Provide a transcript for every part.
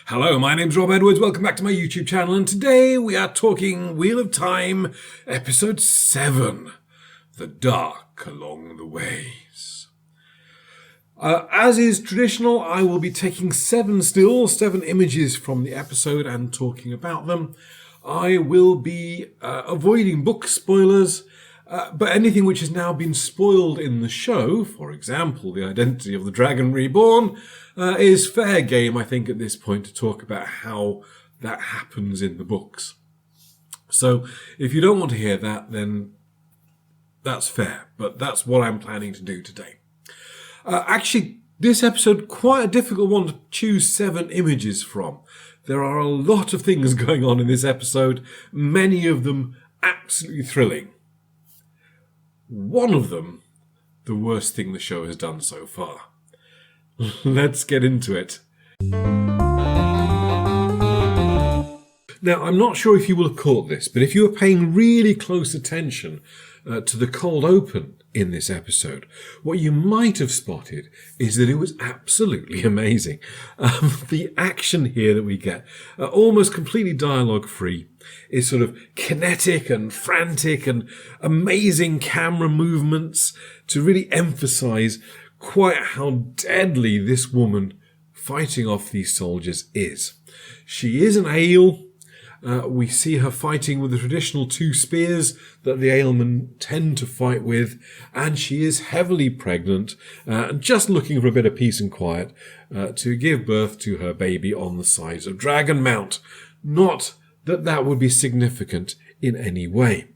Hello, my name's Rob Edwards. Welcome back to my YouTube channel, and today we are talking Wheel of Time, Episode 7, The Dark Along the Ways. As is traditional, I will be taking seven images from the episode and talking about them. I will be avoiding book spoilers, but anything which has now been spoiled in the show, for example, the identity of the Dragon Reborn, is fair game, I think, at this point to talk about how that happens in the books. So if you don't want to hear that, then that's fair, but that's what I'm planning to do today. Actually, this episode, quite a difficult one to choose 7 images from. There are a lot of things going on in this episode, many of them absolutely thrilling. One of them, the worst thing the show has done so far. Let's get into it. Now, I'm not sure if you will have caught this, but if you were paying really close attention to the cold open in this episode, what you might have spotted is that it was absolutely amazing. The action here that we get, almost completely dialogue-free, is sort of kinetic and frantic and amazing camera movements to really emphasize quite how deadly this woman fighting off these soldiers is. She is an Aile. We see her fighting with the traditional 2 spears that the Ailemen tend to fight with, and she is heavily pregnant, just looking for a bit of peace and quiet to give birth to her baby on the sides of Dragon Mount. Not that would be significant in any way.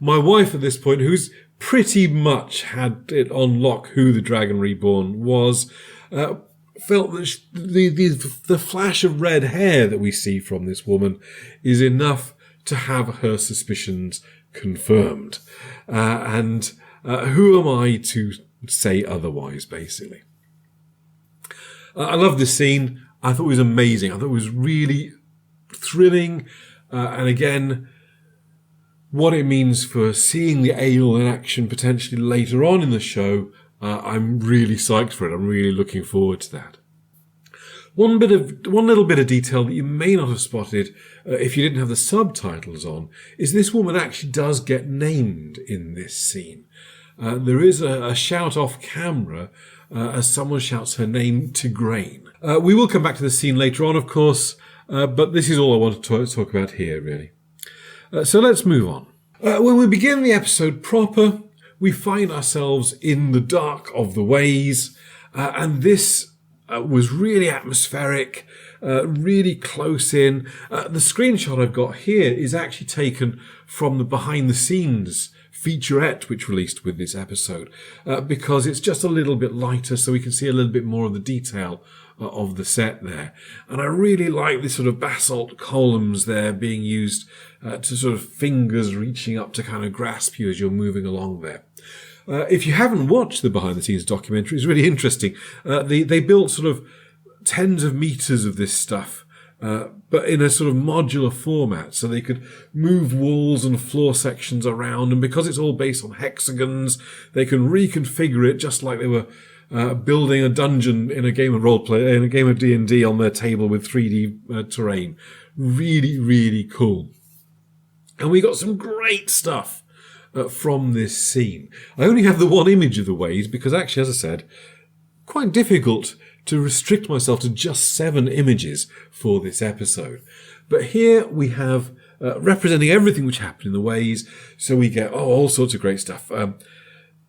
My wife at this point, who's pretty much had it on lock who the Dragon Reborn was, felt that the flash of red hair that we see from this woman is enough to have her suspicions confirmed. And who am I to say otherwise, basically? I love this scene. I thought it was amazing. I thought it was really thrilling. And again, what it means for seeing the Aile in action potentially later on in the show, I'm really psyched for it. I'm really looking forward to that. One little bit of detail that you may not have spotted if you didn't have the subtitles on is this woman actually does get named in this scene. There is a shout off camera as someone shouts her name, Tigraine. We will come back to the scene later on, of course, but this is all I want to talk about here, really. So let's move on. When we begin the episode proper, we find ourselves in the dark of the ways, and this was really atmospheric, really close in. The screenshot I've got here is actually taken from the behind-the-scenes featurette which released with this episode, because it's just a little bit lighter so we can see a little bit more of the detail of the set there. And I really like this sort of basalt columns there being used to sort of fingers reaching up to kind of grasp you as you're moving along there. If you haven't watched the behind-the-scenes documentary, it's really interesting. They built sort of tens of meters of this stuff, but in a sort of modular format, so they could move walls and floor sections around. And because it's all based on hexagons, they can reconfigure it just like they were building a dungeon in a game of roleplay, in a game of D&D on their table with 3D terrain. Really, really cool. And we got some great stuff from this scene. I only have the one image of the ways because actually, as I said, quite difficult to restrict myself to just 7 images for this episode. But here we have representing everything which happened in the ways. So we get all sorts of great stuff.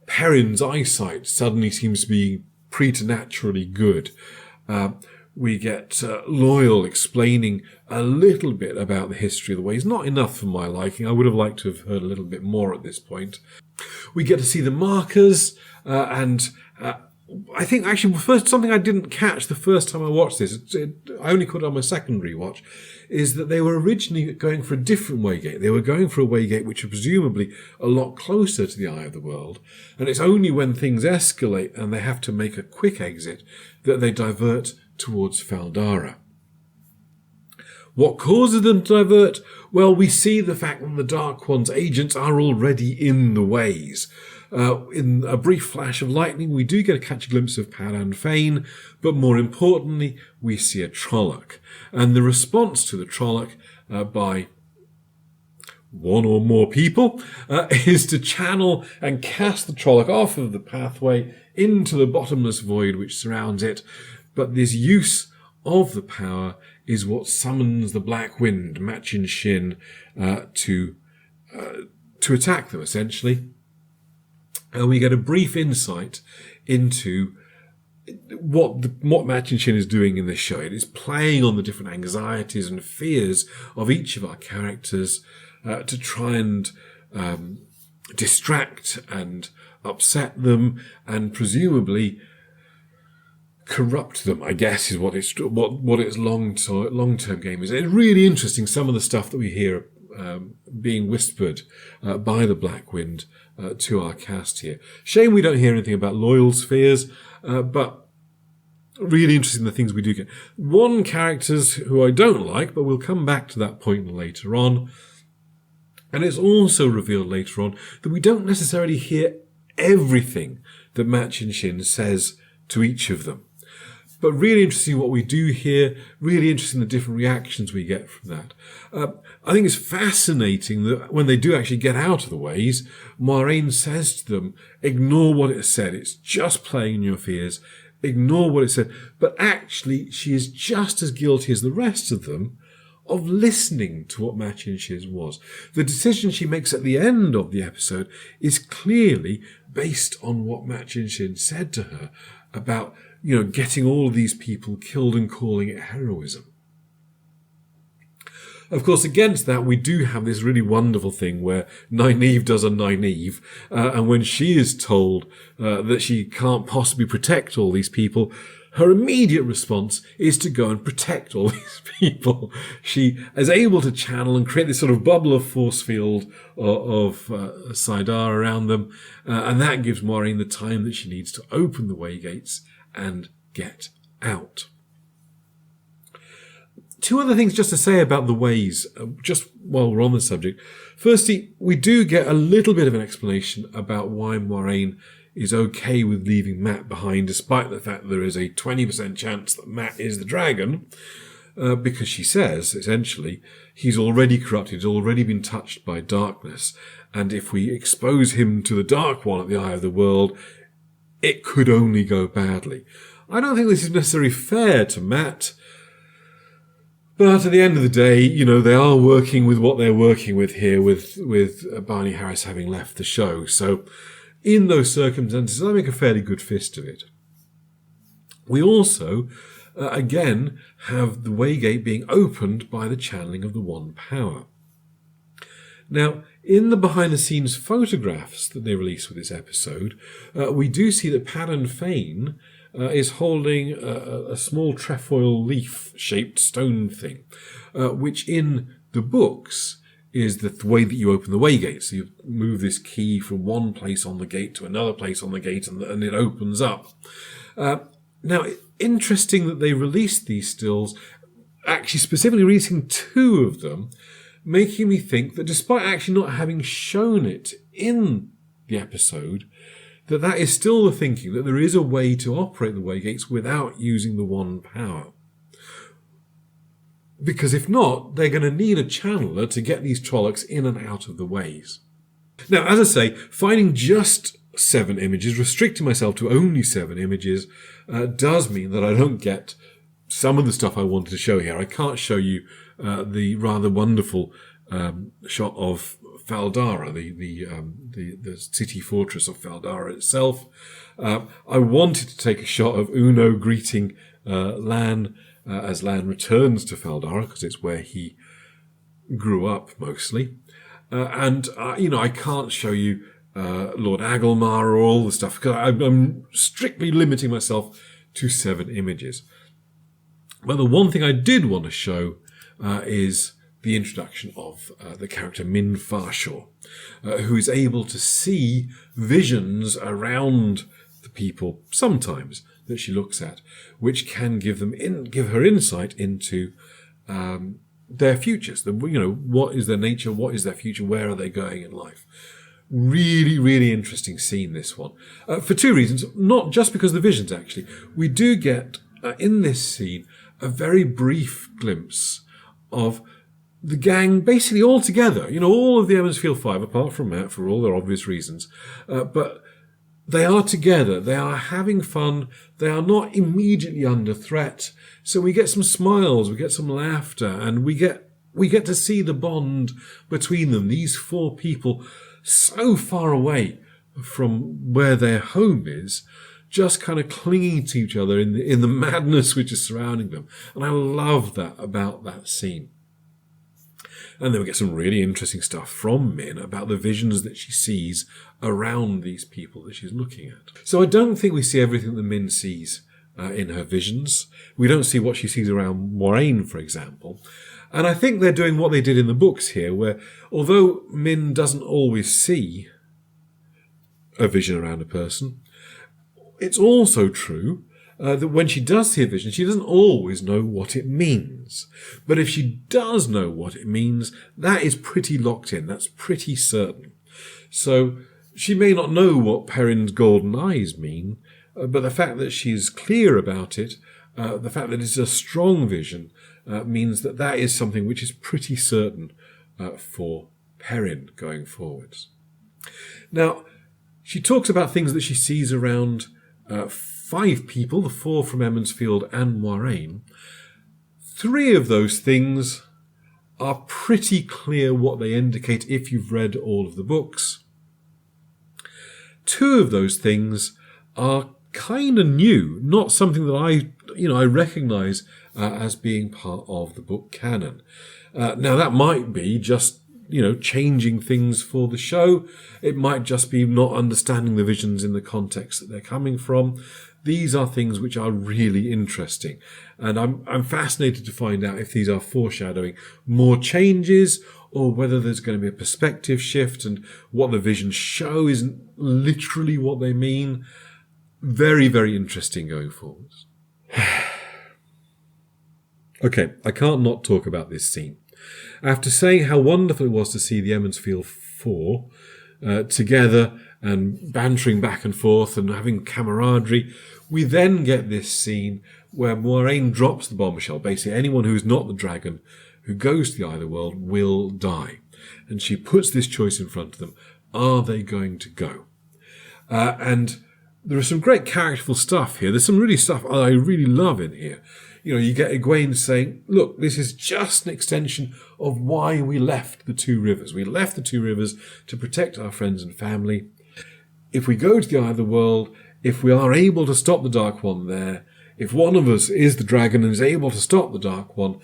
Perrin's eyesight suddenly seems to be preternaturally good. We get Loyal explaining a little bit about the history of the ways. Not enough for my liking. I would have liked to have heard a little bit more at this point. We get to see the markers, and I think actually first something I didn't catch the first time I watched this, I only caught it on my second rewatch, is that they were originally going for a different waygate. They were going for a waygate which was presumably a lot closer to the Eye of the World, and it's only when things escalate and they have to make a quick exit that they divert towards Faldara. What causes them to divert? Well, we see the fact that the Dark One's agents are already in the ways. In a brief flash of lightning, we do catch a glimpse of Padan Fane, but more importantly, we see a Trolloc. And the response to the Trolloc by one or more people is to channel and cast the Trolloc off of the pathway into the bottomless void which surrounds it. But this use of the power is what summons the Black Wind, Machin Shin, to attack them, essentially. And we get a brief insight into what Machin Shin is doing in this show. It is playing on the different anxieties and fears of each of our characters to try and distract and upset them and presumably corrupt them, I guess, is what its long-term game is. It's really interesting, some of the stuff that we hear being whispered by the Black Wind to our cast here. Shame we don't hear anything about Loyal's fears, but really interesting the things we do get. One characters who I don't like, but we'll come back to that point later on. And it's also revealed later on that we don't necessarily hear everything that Machin Shin says to each of them. But really interesting what we do hear, really interesting the different reactions we get from that. I think it's fascinating that when they do actually get out of the ways, Moiraine says to them, ignore what it said, it's just playing in your fears, ignore what it said. But actually, she is just as guilty as the rest of them of listening to what Machin Shin was. The decision she makes at the end of the episode is clearly based on what Machin Shin said to her about, getting all of these people killed and calling it heroism. Of course, against that, we do have this really wonderful thing where Nynaeve does a Nynaeve, and when she is told that she can't possibly protect all these people, her immediate response is to go and protect all these people. She is able to channel and create this sort of bubble of force field of Saidar around them, and that gives Moiraine the time that she needs to open the way gates and get out. Two other things just to say about the ways, just while we're on the subject. Firstly, we do get a little bit of an explanation about why Moiraine is okay with leaving Mat behind, despite the fact that there is a 20% chance that Mat is the dragon, because she says, essentially, he's already corrupted, he's already been touched by darkness, and if we expose him to the Dark One at the Eye of the World, it could only go badly. I don't think this is necessarily fair to Mat, but at the end of the day, they are working with what they're working with here, with Barney Harris having left the show. So in those circumstances, I make a fairly good fist of it. We also, again, have the Waygate being opened by the channeling of the One Power. Now, in the behind-the-scenes photographs that they released with this episode, we do see that Padan Fane is holding a small trefoil leaf-shaped stone thing, which in the books is the way that you open the Waygate. So you move this key from one place on the gate to another place on the gate, and it opens up. Now, interesting that they released these stills, actually specifically releasing 2 of them, making me think that despite actually not having shown it in the episode, that is still the thinking, that there is a way to operate the Waygates without using the One Power. Because if not, they're going to need a channeler to get these Trollocs in and out of the ways. Now, as I say, finding just 7 images, restricting myself to only 7 images, does mean that I don't get some of the stuff I wanted to show here. I can't show you the rather wonderful shot of Faldara, the city fortress of Faldara itself. I wanted to take a shot of Uno greeting Lan as Lan returns to Faldara, because it's where he grew up mostly. I can't show you Lord Agelmar or all the stuff, because I'm strictly limiting myself to 7 images. But the one thing I did want to show is the introduction of the character Min Farshaw, who is able to see visions around the people sometimes that she looks at, which can give her insight into their futures. What is their nature? What is their future? Where are they going in life? Really, really interesting scene, this one. For two reasons. Not just because of the visions, actually. We do get, in this scene, a very brief glimpse of the gang basically all together. All of the Emmonsfield Five, apart from Matt, for all their obvious reasons. But they are together. They are having fun. They are not immediately under threat. So we get some smiles, we get some laughter, and we get to see the bond between them. These four people so far away from where their home is, just kind of clinging to each other in the madness which is surrounding them. And I love that about that scene. And then we get some really interesting stuff from Min about the visions that she sees around these people that she's looking at. So I don't think we see everything that Min sees in her visions. We don't see what she sees around Moiraine, for example. And I think they're doing what they did in the books here, where although Min doesn't always see a vision around a person, it's also true that when she does see a vision, she doesn't always know what it means. But if she does know what it means, that is pretty locked in. That's pretty certain. So she may not know what Perrin's golden eyes mean, but the fact that she's clear about it, the fact that it's a strong vision, means that is something which is pretty certain for Perrin going forwards. Now, she talks about things that she sees around 5 people, the 4 from Emmonsfield and Moiraine. 3 of those things are pretty clear what they indicate if you've read all of the books. 2 of those things are kind of new, not something that I recognise as being part of the book canon. Now that might be just changing things for the show. It might just be not understanding the visions in the context that they're coming from. These are things which are really interesting, and I'm fascinated to find out if these are foreshadowing more changes, or whether there's going to be a perspective shift, and what the visions show isn't literally what they mean. Very, very interesting going forwards. Okay, I can't not talk about this scene. After saying how wonderful it was to see the Emmonsfield Four together and bantering back and forth and having camaraderie, we then get this scene where Moiraine drops the bombshell. Basically, anyone who's not the dragon who goes to the Otherworld will die. And she puts this choice in front of them. Are they going to go? And there is some great characterful stuff here. There's some really stuff I really love in here. You get Egwene saying, look, this is just an extension of why we left the Two Rivers. We left the Two Rivers to protect our friends and family. If we go to the Otherworld, if we are able to stop the Dark One there, if one of us is the dragon and is able to stop the Dark One,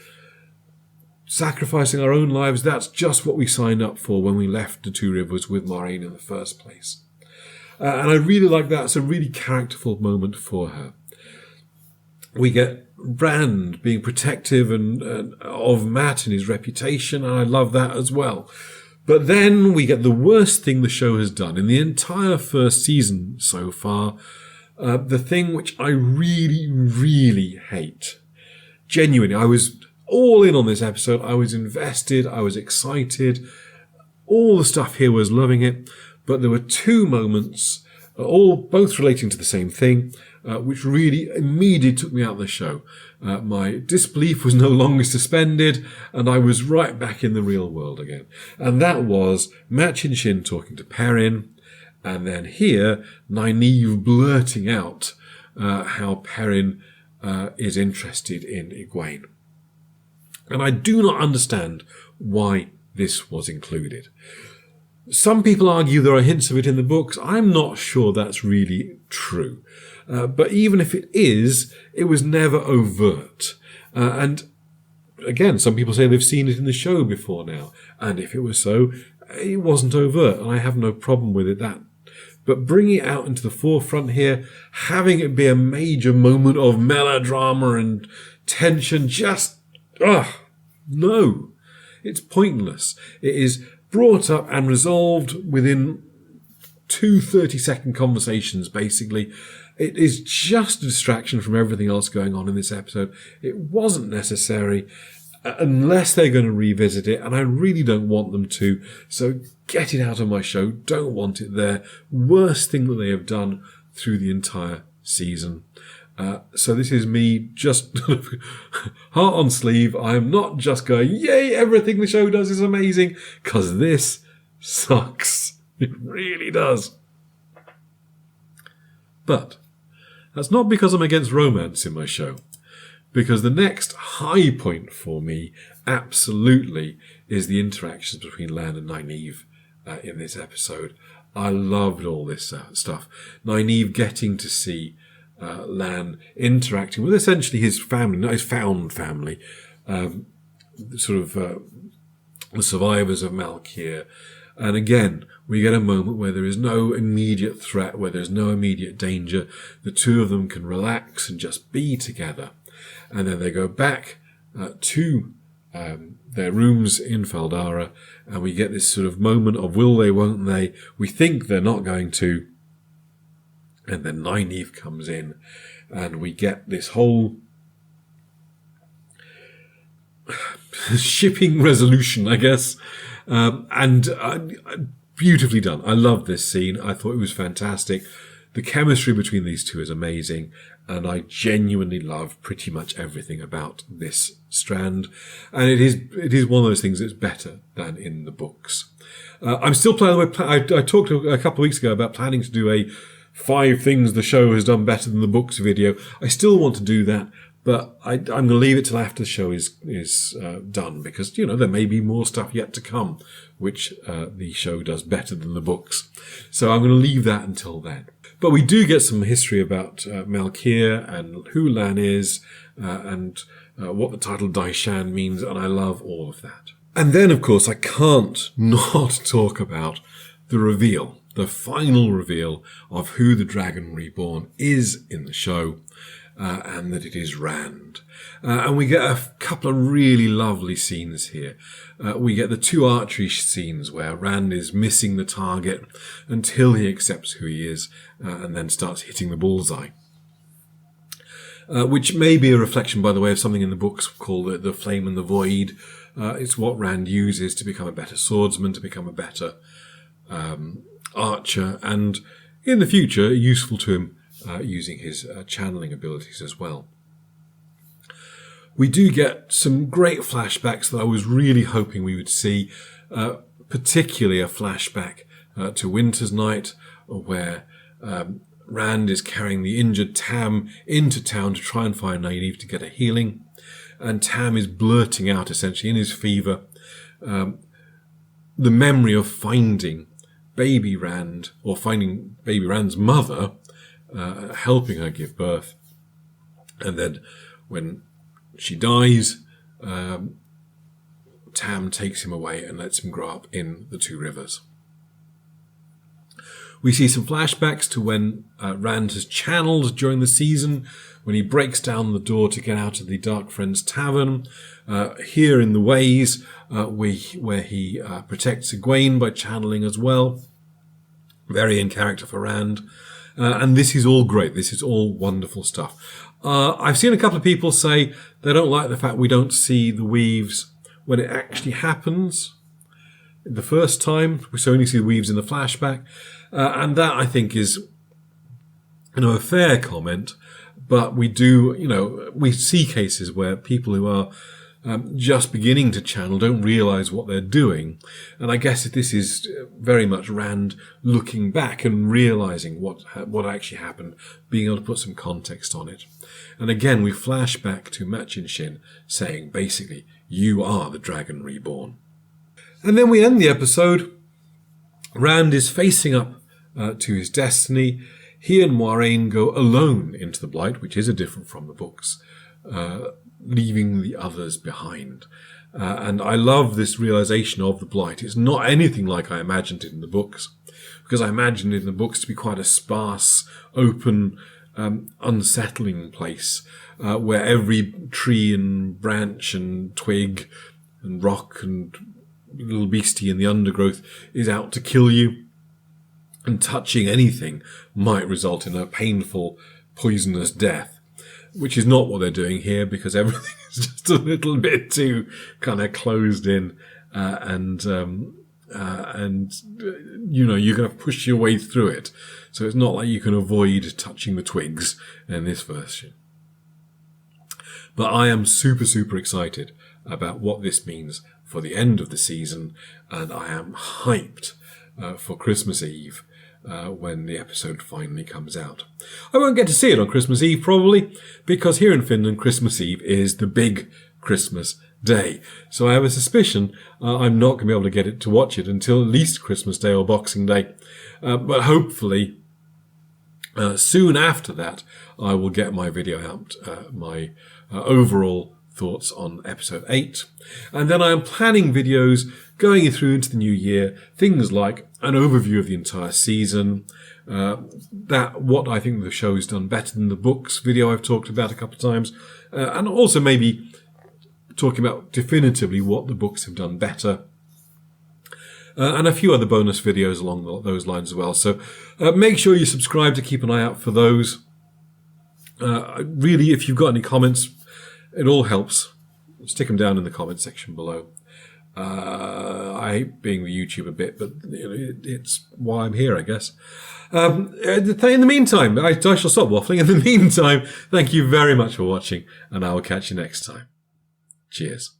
sacrificing our own lives, that's just what we signed up for when we left the Two Rivers with Moiraine in the first place. And I really like that. It's a really characterful moment for her. We get Brand being protective and of Matt and his reputation, and I love that as well. But then we get the worst thing the show has done in the entire first season so far, the thing which I really, really hate. Genuinely, I was all in on this episode. I was invested. I was excited. All the stuff here was loving it. But there were 2 moments, both relating to the same thing, which really immediately took me out of the show. My disbelief was no longer suspended, and I was right back in the real world again. And that was Matt Shin talking to Perrin, and then here, Nynaeve blurting out how Perrin is interested in Egwene. And I do not understand why this was included. Some people argue there are hints of it in the books. I'm not sure that's really true. But even if it is, it was never overt. And again, some people say they've seen it in the show before now. And if it was so, it wasn't overt. And I have no problem with it. But bringing it out into the forefront here, having it be a major moment of melodrama and tension, no. It's pointless. It is brought up and resolved within 2 30-second conversations, basically. It is just a distraction from everything else going on in this episode. It wasn't necessary, unless they're going to revisit it, and I really don't want them to. So get it out of my show. Don't want it there. Worst thing that they have done through the entire season. So this is me just heart on sleeve. I'm not just going, yay, everything the show does is amazing, because this sucks. It really does. But that's not because I'm against romance in my show. Because the next high point for me, absolutely, is the interactions between Lan and Nynaeve in this episode. I loved all this stuff. Nynaeve getting to see Lan interacting with essentially his family, not his found family, the survivors of Malkir. And again, we get a moment where there is no immediate threat, where there's no immediate danger. The two of them can relax and just be together. And then they go back to their rooms in Faldara, and we get this sort of moment of will they, won't they? We think they're not going to. And then Nynaeve comes in, and we get this whole shipping resolution, I guess. Beautifully done. I love this scene. I thought it was fantastic. The chemistry between these two is amazing, and I genuinely love pretty much everything about this strand. And it is one of those things that's better than in the books. I'm still planning. I talked a couple of weeks ago about planning to do a 5 things the show has done better than the books video. I still want to do that, but I'm going to leave it till after the show is done, because there may be more stuff yet to come, which the show does better than the books. So I'm going to leave that until then. But we do get some history about Malkir and who Lan is, and what the title Daishan means, and I love all of that. And then, of course, I can't not talk about the reveal, the final reveal of who the Dragon Reborn is in the show, and that it is Rand. And we get a couple of really lovely scenes here. We get the 2 archery scenes where Rand is missing the target until he accepts who he is, and then starts hitting the bullseye. Which may be a reflection, by the way, of something in the books called the Flame and the Void. It's what Rand uses to become a better swordsman, to become a better archer, and in the future, useful to him using his channeling abilities as well. We do get some great flashbacks that I was really hoping we would see, particularly a flashback to Winter's Night, where Rand is carrying the injured Tam into town to try and find Nynaeve to get a healing, and Tam is blurting out, essentially, in his fever, the memory of finding baby Rand, or finding baby Rand's mother, helping her give birth. And then when she dies, Tam takes him away and lets him grow up in the 2 rivers. We see some flashbacks to when Rand has channeled during the season, when he breaks down the door to get out of the Dark Friends Tavern. Here in the Ways, where he protects Egwene by channeling as well. Very in character for Rand. And this is all great. This is all wonderful stuff. I've seen a couple of people say they don't like the fact we don't see the weaves when it actually happens. The first time, we only see the weaves in the flashback. And that, I think, is a fair comment. But we do, we see cases where people who are just beginning to channel don't realise what they're doing. And I guess this is very much Rand looking back and realising what actually happened, being able to put some context on it. And again, we flash back to Machin Shin saying, basically, you are the Dragon Reborn. And then we end the episode. Rand is facing up to his destiny. He and Moiraine go alone into the Blight, which is different from the books, leaving the others behind. And I love this realization of the Blight. It's not anything like I imagined it in the books, because I imagined it in the books to be quite a sparse, open, unsettling place, where every tree and branch and twig and rock and little beastie in the undergrowth is out to kill you, and touching anything might result in a painful, poisonous death. which is not what they're doing here, because everything is just a little bit too kind of closed in, and you're going to push your way through it. So it's not like you can avoid touching the twigs in this version. But I am super, super excited about what this means for the end of the season, and I am hyped for Christmas Eve when the episode finally comes out. I won't get to see it on Christmas Eve probably, because here in Finland, Christmas Eve is the big Christmas day. So I have a suspicion I'm not going to be able to get it to watch it until at least Christmas Day or Boxing Day. But hopefully soon after that, I will get my video out, my overall thoughts on episode 8. And then I am planning videos going through into the new year, things like an overview of the entire season, what I think the show has done better than the books video I've talked about a couple of times, and also maybe talking about definitively what the books have done better, and a few other bonus videos along those lines as well. So make sure you subscribe to keep an eye out for those. Really, if you've got any comments, it all helps. Stick them down in the comment section below. I hate being the YouTuber bit, but it's why I'm here, I guess. In the meantime, I shall stop waffling. In the meantime, thank you very much for watching, and I will catch you next time. Cheers.